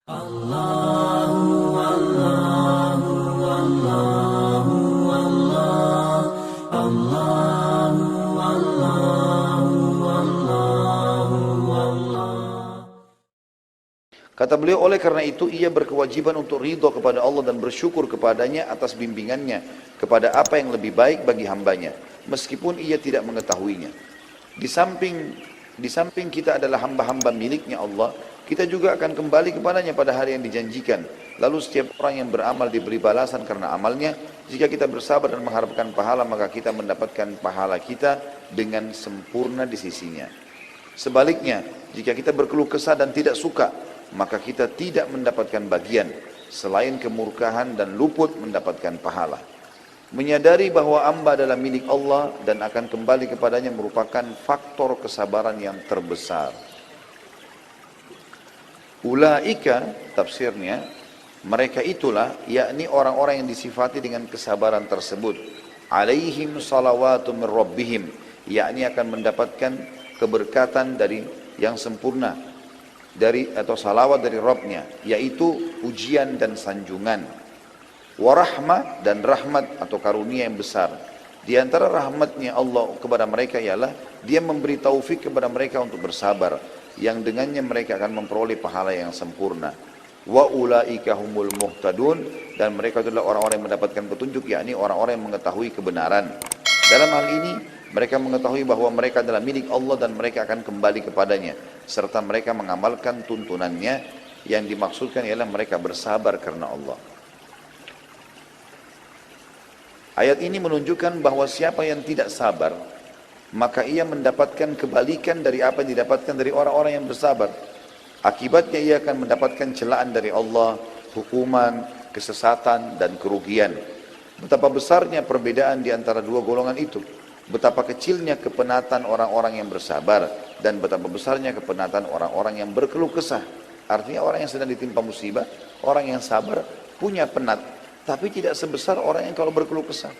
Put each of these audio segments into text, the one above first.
Allahu Allahu Allahu Allah Allahu Allahu Allahu Allah. Kata beliau, oleh karena itu ia berkewajiban untuk ridho kepada Allah dan bersyukur kepadanya atas bimbingannya kepada apa yang lebih baik bagi hambanya, meskipun ia tidak mengetahuinya. Di samping kita adalah hamba-hamba miliknya Allah, kita juga akan kembali kepadanya pada hari yang dijanjikan. Lalu setiap orang yang beramal diberi balasan karena amalnya. Jika kita bersabar dan mengharapkan pahala, maka kita mendapatkan pahala kita dengan sempurna di sisinya. Sebaliknya, jika kita berkeluh kesah dan tidak suka, maka kita tidak mendapatkan bagian selain kemurkaan dan luput mendapatkan pahala. Menyadari bahwa hamba adalah milik Allah dan akan kembali kepadanya merupakan faktor kesabaran yang terbesar. Ulaika, tafsirnya, mereka itulah, yakni orang-orang yang disifati dengan kesabaran tersebut. Alaihim salawatu min rabbihim, yakni akan mendapatkan keberkatan dari yang sempurna, atau salawat dari Rabbnya, yaitu ujian dan sanjungan. Warahmah, dan rahmat atau karunia yang besar. Di antara rahmatnya Allah kepada mereka ialah Dia memberi taufik kepada mereka untuk bersabar, yang dengannya mereka akan memperoleh pahala yang sempurna. Wa ulaika humul muhtadun, dan mereka adalah orang-orang yang mendapatkan petunjuk, yakni orang-orang yang mengetahui kebenaran. Dalam hal ini mereka mengetahui bahwa mereka adalah milik Allah dan mereka akan kembali kepadanya, serta mereka mengamalkan tuntunannya. Yang dimaksudkan ialah mereka bersabar karena Allah. Ayat ini menunjukkan bahwa siapa yang tidak sabar, maka ia mendapatkan kebalikan dari apa yang didapatkan dari orang-orang yang bersabar. Akibatnya ia akan mendapatkan celaan dari Allah, hukuman, kesesatan, dan kerugian. Betapa besarnya perbedaan di antara dua golongan itu. Betapa kecilnya kepenatan orang-orang yang bersabar, dan betapa besarnya kepenatan orang-orang yang berkeluh kesah. Artinya orang yang sedang ditimpa musibah, orang yang sabar punya penat, tapi tidak sebesar orang yang kalau berkeluh kesah.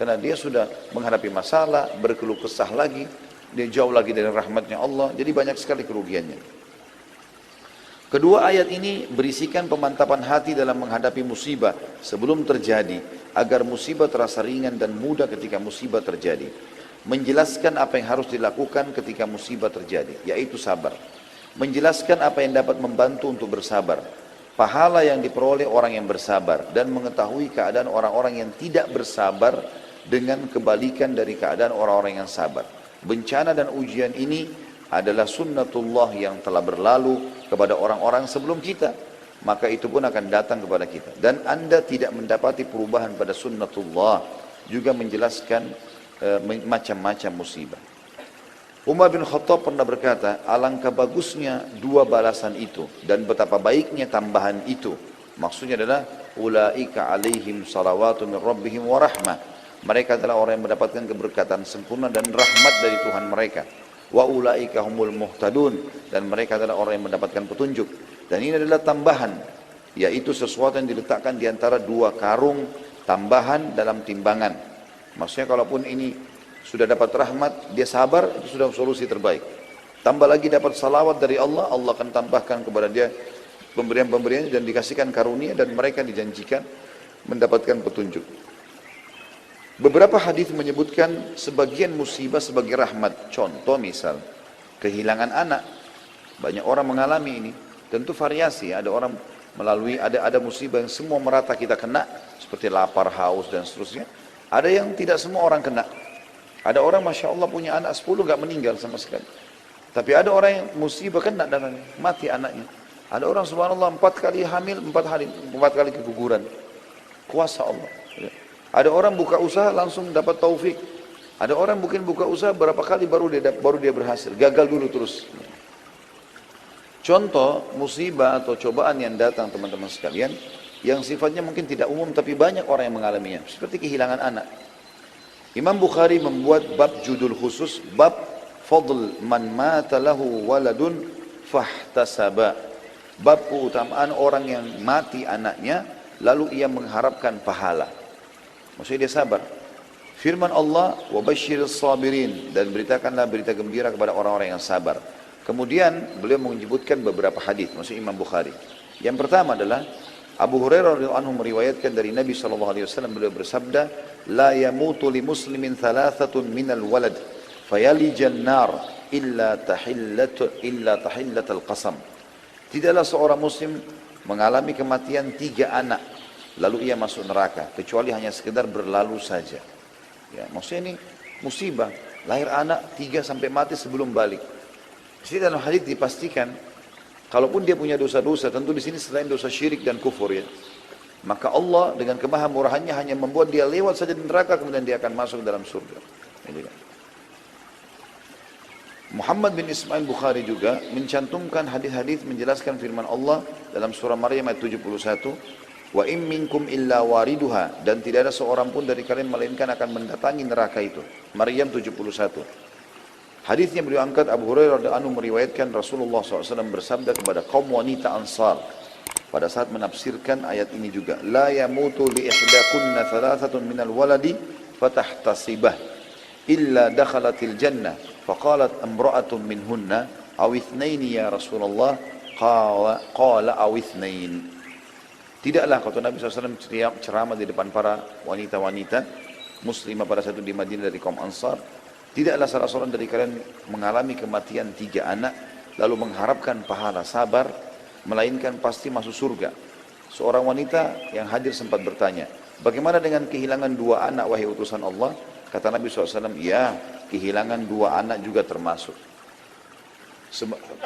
Karena dia sudah menghadapi masalah, berkeluh kesah lagi, dia jauh lagi dari rahmatnya Allah, jadi banyak sekali kerugiannya. Kedua ayat ini berisikan pemantapan hati dalam menghadapi musibah sebelum terjadi, agar musibah terasa ringan dan mudah ketika musibah terjadi. Menjelaskan apa yang harus dilakukan ketika musibah terjadi, yaitu sabar. Menjelaskan apa yang dapat membantu untuk bersabar, pahala yang diperoleh orang yang bersabar, dan mengetahui keadaan orang-orang yang tidak bersabar dengan kebalikan dari keadaan orang-orang yang sabar. Bencana dan ujian ini adalah sunnatullah yang telah berlalu kepada orang-orang sebelum kita, maka itu pun akan datang kepada kita. Dan Anda tidak mendapati perubahan pada sunnatullah. Juga menjelaskan macam-macam musibah. Umar bin Khattab pernah berkata, alangkah bagusnya dua balasan itu dan betapa baiknya tambahan itu. Maksudnya adalah ulaika alaihim salawatu min rabbihim wa rahmah. Mereka adalah orang yang mendapatkan keberkatan sempurna dan rahmat dari Tuhan mereka. Wa ulaika humul muhtadun, dan mereka adalah orang yang mendapatkan petunjuk. Dan ini adalah tambahan, yaitu sesuatu yang diletakkan di antara dua karung tambahan dalam timbangan. Maksudnya kalaupun ini sudah dapat rahmat, dia sabar, itu sudah solusi terbaik. Tambah lagi dapat salawat dari Allah, Allah akan tambahkan kepada dia pemberian-pemberian dan dikasihkan karunia, dan mereka dijanjikan mendapatkan petunjuk. Beberapa hadis menyebutkan sebagian musibah sebagai rahmat. Contoh misal, kehilangan anak. Banyak orang mengalami ini. Tentu variasi, ada orang melalui, ada musibah yang semua merata kita kena, seperti lapar, haus, dan seterusnya. Ada yang tidak semua orang kena. Ada orang Masya Allah punya anak 10 gak meninggal sama sekali. Tapi ada orang yang musibah kena dan mati anaknya. Ada orang subhanallah 4 kali hamil, 4 kali keguguran. Kuasa Allah. Ada orang buka usaha langsung dapat taufik. Ada orang mungkin buka usaha berapa kali baru dia berhasil. Gagal dulu terus. Contoh musibah atau cobaan yang datang teman-teman sekalian, yang sifatnya mungkin tidak umum tapi banyak orang yang mengalaminya. Seperti kehilangan anak. Imam Bukhari membuat bab judul khusus, bab fadl man mata lahu waladun fahtasaba. Bab keutamaan orang yang mati anaknya lalu ia mengharapkan pahala. Maksudnya dia sabar. Firman Allah, wa basyiril sabirin, dan beritakanlah berita gembira kepada orang-orang yang sabar. Kemudian beliau menyebutkan beberapa hadis, maksud Imam Bukhari. Yang pertama adalah Abu Hurairah radhiyallahu anhu meriwayatkan dari Nabi SAW, beliau bersabda, "La yamutu li muslimin thalathatun minal walad, fayalijan nar illa tahillatal qasam." Tidaklah seorang muslim mengalami kematian 3 anak, lalu ia masuk neraka, kecuali hanya sekedar berlalu saja. Ya, maksudnya ini musibah, lahir anak 3 sampai mati sebelum balik. Jadi dalam hadis dipastikan, kalaupun dia punya dosa-dosa, tentu di sini selain dosa syirik dan kufur ya, maka Allah dengan kemahamurahannya hanya membuat dia lewat saja di neraka, kemudian dia akan masuk dalam surga. Ini kan. Muhammad bin Ismail Bukhari juga mencantumkan hadis-hadis menjelaskan firman Allah dalam surah Maryam ayat 71, "Wa in minkum illa wariduha," dan tidak ada seorang pun dari kalian melainkan akan mendatangi neraka itu. Maryam 71. Hadisnya beliau angkat, Abu Hurairah radhiyallahu anhu meriwayatkan Rasulullah SAW bersabda kepada kaum wanita Ansar pada saat menafsirkan ayat ini juga, "La yamutu li ihdakunna thalathatun minal waladi fatahtasibah illa dakhalatil jannah." Faqalat imra'atun minhunna aw ithnaini ya Rasulullah, qala aw ithnain. Tidaklah, kata Nabi SAW ceramah di depan para wanita-wanita muslimah pada saat itu di Madinah dari kaum Ansar, tidaklah salah seorang dari kalian mengalami kematian 3 anak lalu mengharapkan pahala sabar, melainkan pasti masuk surga. Seorang wanita yang hadir sempat bertanya, "Bagaimana dengan kehilangan 2 anak wahai utusan Allah?" Kata Nabi SAW, "Ya, kehilangan 2 anak juga termasuk."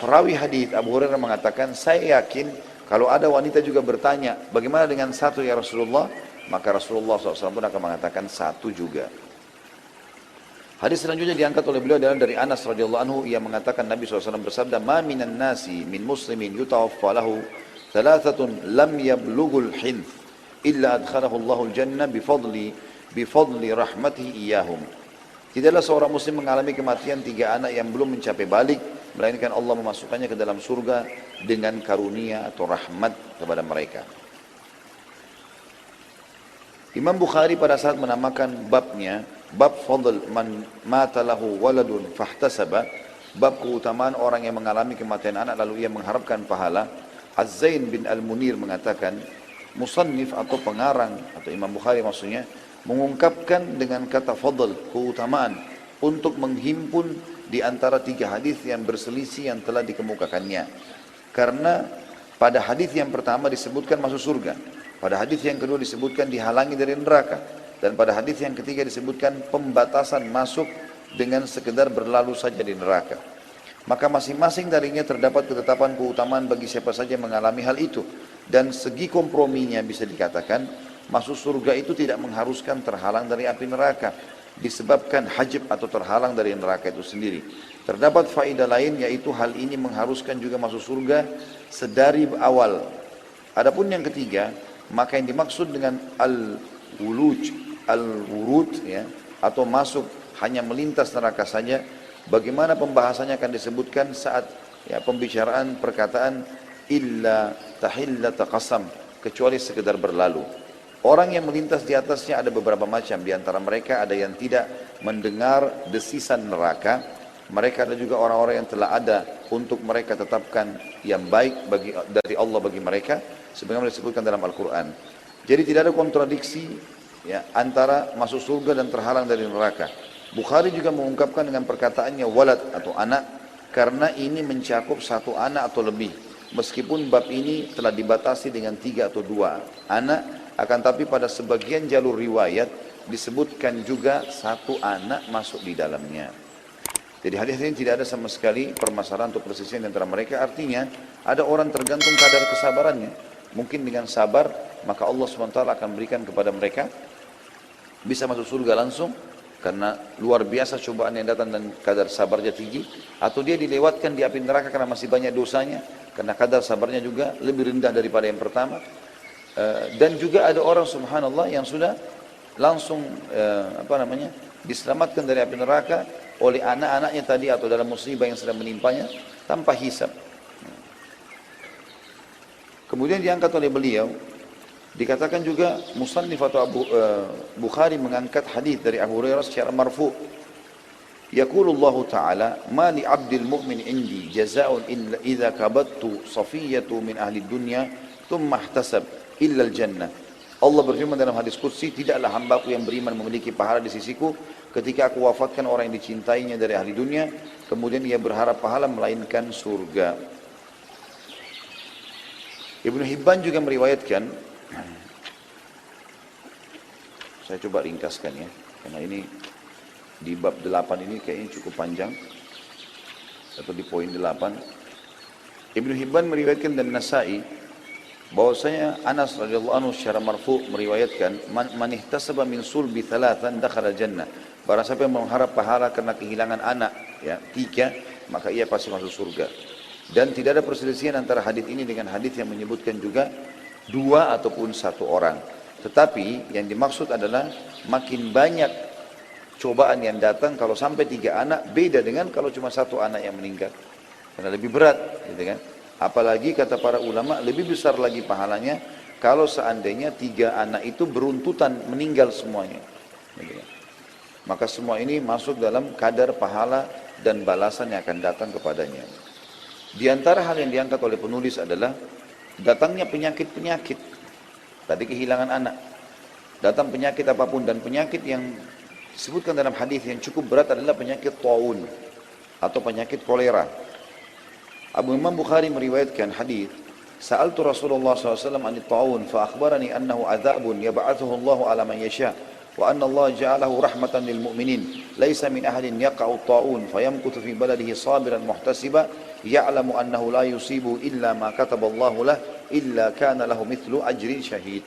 Perawi hadis Abu Hurairah mengatakan, "Saya yakin kalau ada wanita juga bertanya, bagaimana dengan 1 ya Rasulullah?" Maka Rasulullah SAW pun akan mengatakan 1 juga. Hadis selanjutnya diangkat oleh beliau adalah dari Anas radhiyallahu anhu, ia mengatakan Nabi SAW bersabda, "Ma minan nasi min muslimin yutawaffa lahu thalathatun lam yablughul hinth illa adkhalahu Allahul jannah bifadli rahmatihi iyahum." Tidaklah seorang muslim mengalami kematian 3 anak yang belum mencapai balik, melainkan Allah memasukkannya ke dalam surga dengan karunia atau rahmat kepada mereka. Imam Bukhari pada saat menamakan babnya, bab fadl man mata lahu waladun fahtasaba, bab keutamaan orang yang mengalami kematian anak lalu ia mengharapkan pahala, Az-Zain bin Al-Munir mengatakan, musannif atau pengarang atau Imam Bukhari maksudnya, mengungkapkan dengan kata fadl, keutamaan, untuk menghimpun di antara 3 hadis yang berselisih yang telah dikemukakannya. Karena pada hadis yang pertama disebutkan masuk surga, pada hadis yang kedua disebutkan dihalangi dari neraka, dan pada hadis yang ketiga disebutkan pembatasan masuk dengan sekedar berlalu saja di neraka. Maka masing-masing darinya terdapat ketetapan keutamaan bagi siapa saja mengalami hal itu, dan segi komprominya bisa dikatakan masuk surga itu tidak mengharuskan terhalang dari api neraka, disebabkan hajib atau terhalang dari neraka itu sendiri. Terdapat faedah lain, yaitu hal ini mengharuskan juga masuk surga sedari awal. Adapun yang ketiga, maka yang dimaksud dengan al-wurud ya, atau masuk hanya melintas neraka saja, bagaimana pembahasannya akan disebutkan saat ya, pembicaraan perkataan illa tahillata qasam, kecuali sekedar berlalu. Orang yang melintas di atasnya ada beberapa macam. Di antara mereka ada yang tidak mendengar desisan neraka. Mereka ada juga orang-orang yang telah ada untuk mereka tetapkan yang baik dari Allah bagi mereka, sebagaimana disebutkan dalam Al-Quran. Jadi tidak ada kontradiksi ya, antara masuk surga dan terhalang dari neraka. Bukhari juga mengungkapkan dengan perkataannya walad atau anak, karena ini mencakup 1 anak atau lebih. Meskipun bab ini telah dibatasi dengan 3 atau 2 anak, akan tapi pada sebagian jalur riwayat disebutkan juga 1 anak masuk di dalamnya. Jadi hadis ini tidak ada sama sekali permasalahan atau persisian antara mereka. Artinya ada orang tergantung kadar kesabarannya. Mungkin dengan sabar maka Allah SWT akan berikan kepada mereka bisa masuk surga langsung karena luar biasa cobaan yang datang dan kadar sabarnya tinggi, atau dia dilewatkan di api neraka karena masih banyak dosanya karena kadar sabarnya juga lebih rendah daripada yang pertama. Dan juga ada orang subhanallah yang sudah langsung diselamatkan dari api neraka oleh anak-anaknya tadi atau dalam musibah yang sedang menimpanya tanpa hisab. Kemudian diangkat oleh beliau, dikatakan juga musannif atau Bukhari mengangkat hadis dari Abu Hurairah secara marfu, Yaqulullahu ta'ala, "Ma li 'abdil mu'min 'indi jazaa'un illa idza kabattu safiyatu min ahli dunya thumma ihtasab illa al-jannah." Allah berfirman dalam hadis qudsi, tidaklah hambaku yang beriman memiliki pahala di sisiku ketika aku wafatkan orang yang dicintainya dari ahli dunia, kemudian ia berharap pahala melainkan surga. Ibnu Hibban juga meriwayatkan, saya coba ringkaskan ya, karena ini di bab 8 ini kayaknya cukup panjang, atau di poin 8. Ibnu Hibban meriwayatkan dan Nasai bahwasanya Anas radhiyallahu anhu secara marfu meriwayatkan, man ihtasaba min sulbi thalathan dakhala jannah. Barang siapa yang mengharap pahala karena kehilangan anak ya 3, maka ia pasti masuk surga. Dan tidak ada perselisihan antara hadis ini dengan hadis yang menyebutkan juga 2 ataupun 1 orang. Tetapi yang dimaksud adalah makin banyak cobaan yang datang kalau sampai 3 anak, beda dengan kalau cuma 1 anak yang meninggal. Karena lebih berat, gitu kan? Apalagi kata para ulama lebih besar lagi pahalanya kalau seandainya 3 anak itu beruntutan meninggal semuanya. Gitu kan? Maka semua ini masuk dalam kadar pahala dan balasan yang akan datang kepadanya. Di antara hal yang diangkat oleh penulis adalah datangnya penyakit-penyakit. Tadi kehilangan anak. Datang penyakit apapun, dan penyakit yang disebutkan dalam hadis yang cukup berat adalah penyakit taun atau penyakit kolera. Abu Imam Bukhari meriwayatkan hadis, "Sa'altu Rasulullah SAW an taun fa akhbarani annahu adzabun yab'athuhu Allah ala man yasha wa anna Allah ja'alahu rahmatan lil mu'minin laisa min ahadin yaqa'u taun fayamkuthu fi baladihi sabiran muhtasiba ya'lamu annahu la yusibu illa ma kataballahu lah illa kana lahu mithlu ajri syahid."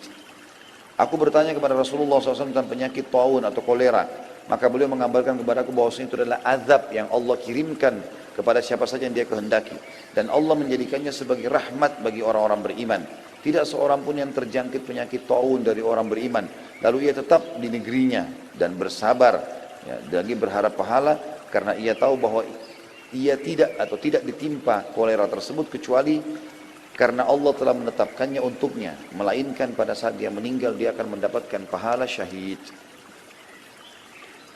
Aku bertanya kepada Rasulullah SAW tentang penyakit taun atau kolera. Maka beliau mengabarkan kepada aku bahwasanya itu adalah azab yang Allah kirimkan kepada siapa saja yang dia kehendaki. Dan Allah menjadikannya sebagai rahmat bagi orang-orang beriman. Tidak seorang pun yang terjangkit penyakit taun dari orang beriman. Lalu ia tetap di negerinya dan bersabar. Ya, dan dia berharap pahala karena ia tahu bahwa ia tidak ditimpa kolera tersebut kecuali karena Allah telah menetapkannya untuknya, melainkan pada saat dia meninggal dia akan mendapatkan pahala syahid.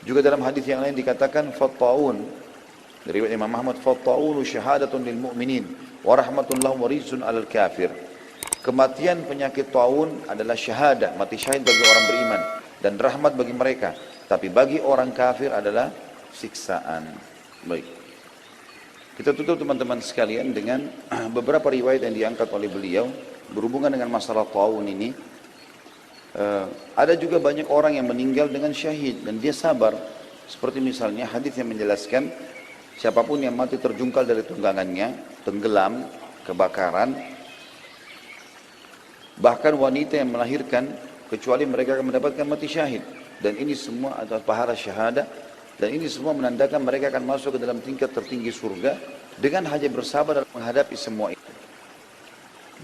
Juga dalam hadis yang lain dikatakan fattaun dari Imam Ahmad, fattaunu syahadatun lil mu'minin wa rahmatun lahum wa rizqun 'alal kafir. Kematian penyakit taun adalah syahadah, mati syahid bagi orang beriman dan rahmat bagi mereka, tapi bagi orang kafir adalah siksaan. Baik. Kita tutup teman-teman sekalian dengan beberapa riwayat yang diangkat oleh beliau berhubungan dengan masalah taun ini. Ada juga banyak orang yang meninggal dengan syahid dan dia sabar. Seperti misalnya hadis yang menjelaskan siapapun yang mati terjungkal dari tunggangannya, tenggelam, kebakaran, bahkan wanita yang melahirkan, kecuali mereka akan mendapatkan mati syahid. Dan ini semua adalah pahala syahadah. Dan ini semua menandakan mereka akan masuk ke dalam tingkat tertinggi surga dengan hanya bersabar dalam menghadapi semua itu.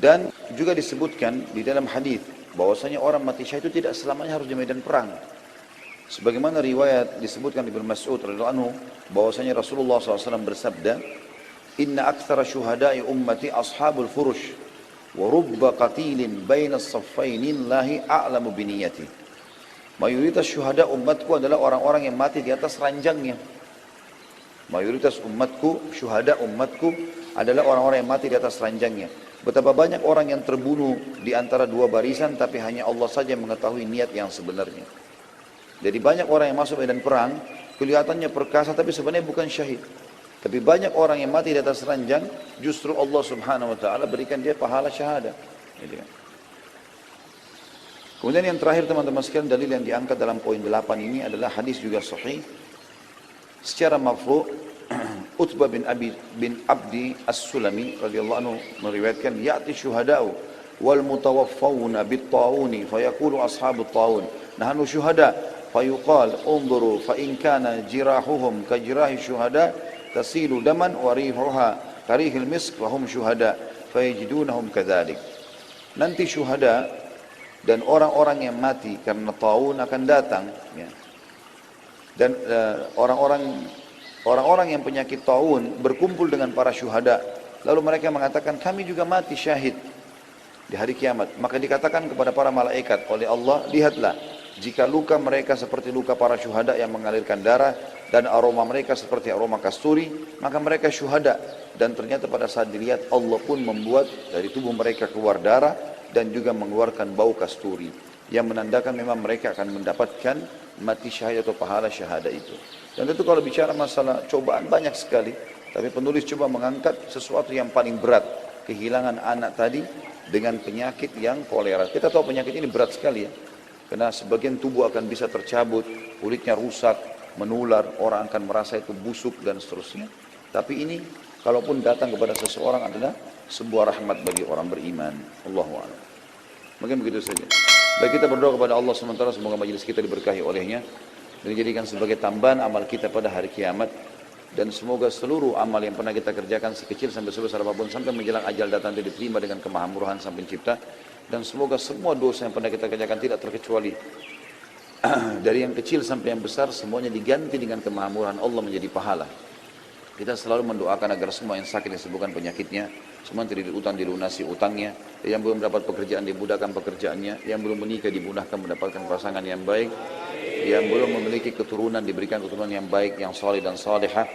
Dan juga disebutkan di dalam hadis bahwasanya orang mati syahid itu tidak selamanya harus di medan perang. Sebagaimana riwayat disebutkan Ibnu Mas'ud radhiyallahu anhu bahwasanya Rasulullah SAW bersabda, "Inna aktsara syuhada'i ummati ashabul furush wa rubba qatilin baina as-saffaini lahi a'lamu bi niyyati." Mayoritas syuhada umatku adalah orang-orang yang mati di atas ranjangnya. Mayoritas umatku, syuhada umatku adalah orang-orang yang mati di atas ranjangnya. Betapa banyak orang yang terbunuh di antara 2 barisan, tapi hanya Allah saja mengetahui niat yang sebenarnya. Jadi banyak orang yang masuk medan perang, kelihatannya perkasa tapi sebenarnya bukan syahid. Tapi banyak orang yang mati di atas ranjang, justru Allah Subhanahu wa taala berikan dia pahala syahadah. Kemudian yang terakhir teman-teman sekalian, dalil yang diangkat dalam poin 8 ini adalah hadis juga sahih secara marfu'. Utbah bin Abdi As-Sulami radhiyallahu anhu meriwayatkan, ya'ti syuhada'u wal mutawaffawna bit ta'uni fayaqulu ashabut ta'un nahnu syuhada fayuqal unzuru fa in kana jirahuhum ka jirahi syuhada tasilu daman wa rihuha karihil misk wa hum syuhada fayajidunahum kadzalik. Nanti syuhada dan orang-orang yang mati karena taun akan datang ya. Dan orang-orang yang penyakit taun berkumpul dengan para syuhada, lalu mereka mengatakan kami juga mati syahid di hari kiamat. Maka dikatakan kepada para malaikat oleh Allah, lihatlah jika luka mereka seperti luka para syuhada yang mengalirkan darah, dan aroma mereka seperti aroma kasturi, maka mereka syuhada. Dan ternyata pada saat dilihat Allah pun membuat dari tubuh mereka keluar darah dan juga mengeluarkan bau kasturi yang menandakan memang mereka akan mendapatkan mati syahid atau pahala syahada itu. Dan tentu kalau bicara masalah cobaan banyak sekali, tapi penulis coba mengangkat sesuatu yang paling berat, kehilangan anak tadi dengan penyakit yang kolera. Kita tahu penyakit ini berat sekali ya, karena sebagian tubuh akan bisa tercabut, kulitnya rusak, menular, orang akan merasa itu busuk dan seterusnya. Tapi ini kalaupun datang kepada seseorang adalah sebuah rahmat bagi orang beriman. Allahu a'lam. Mungkin begitu saja. Baik, kita berdoa kepada Allah sementara semoga majelis kita diberkahi olehnya dan dijadikan sebagai tambahan amal kita pada hari kiamat. Dan semoga seluruh amal yang pernah kita kerjakan sekecil sampai sebesar apapun sampai menjelang ajal datang itu diterima dengan kemahamurahan Sang Pencipta. Dan semoga semua dosa yang pernah kita kerjakan tidak terkecuali dari yang kecil sampai yang besar semuanya diganti dengan kemahamurahan Allah menjadi pahala. Kita selalu mendoakan agar semua yang sakit disembuhkan penyakitnya, semua yang tidak utang dilunasi utangnya, yang belum dapat pekerjaan dimudahkan pekerjaannya, yang belum menikah dimudahkan mendapatkan pasangan yang baik, yang belum memiliki keturunan diberikan keturunan yang baik, yang saleh dan salihah.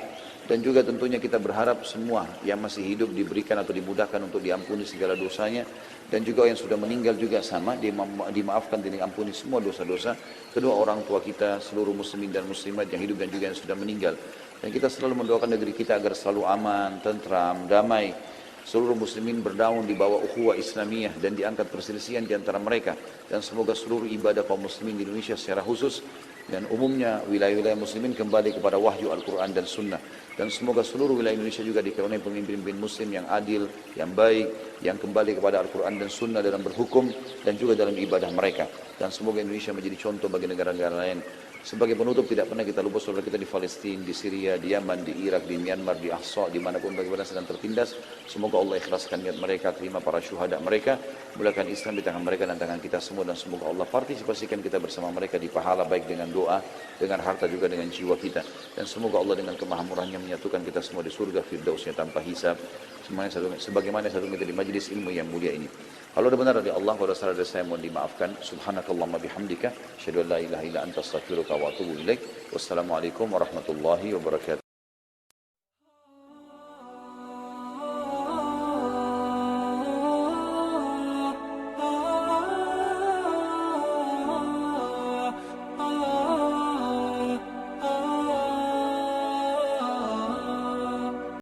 Dan juga tentunya kita berharap semua yang masih hidup diberikan atau dimudahkan untuk diampuni segala dosanya. Dan juga yang sudah meninggal juga sama, dimaafkan dan diampuni semua dosa-dosa. Kedua orang tua kita, seluruh muslimin dan muslimat yang hidup dan juga yang sudah meninggal. Dan kita selalu mendoakan negeri kita agar selalu aman, tentram, damai. Seluruh muslimin berdaun di bawah ukhuwah Islamiyah dan diangkat perselisihan di antara mereka. Dan semoga seluruh ibadah kaum muslimin di Indonesia secara khusus dan umumnya wilayah-wilayah muslimin kembali kepada wahyu Al-Quran dan Sunnah. Dan semoga seluruh wilayah Indonesia juga dikaruniai pemimpin-pemimpin muslim yang adil, yang baik, yang kembali kepada Al-Quran dan Sunnah dalam berhukum dan juga dalam ibadah mereka. Dan semoga Indonesia menjadi contoh bagi negara-negara lain. Sebagai penutup, tidak pernah kita lupa saudara kita di Palestina, di Syria, di Yaman, di Irak, di Myanmar, di Ahsa, dimanapun bagaimana sedang tertindas. Semoga Allah ikhlaskan niat mereka, terima para syuhada mereka, mulakan Islam di tangan mereka dan tangan kita semua. Dan semoga Allah partisipasikan kita bersama mereka di pahala baik dengan doa, dengan harta juga dengan jiwa kita. Dan semoga Allah dengan kemahamurahnya menyatukan kita semua di surga firdausnya tanpa hisab. Sebagaimana satu kita di majlis ilmu yang mulia ini. Kalau ada benar dari Allah, kalau ada salah dari saya mohon dimaafkan. Subhanakallahumma bihamdika, asyhadu an la ilaha illa anta astaghfiruka wa atubu ilaik. Wassalamualaikum warahmatullahi wabarakatuh.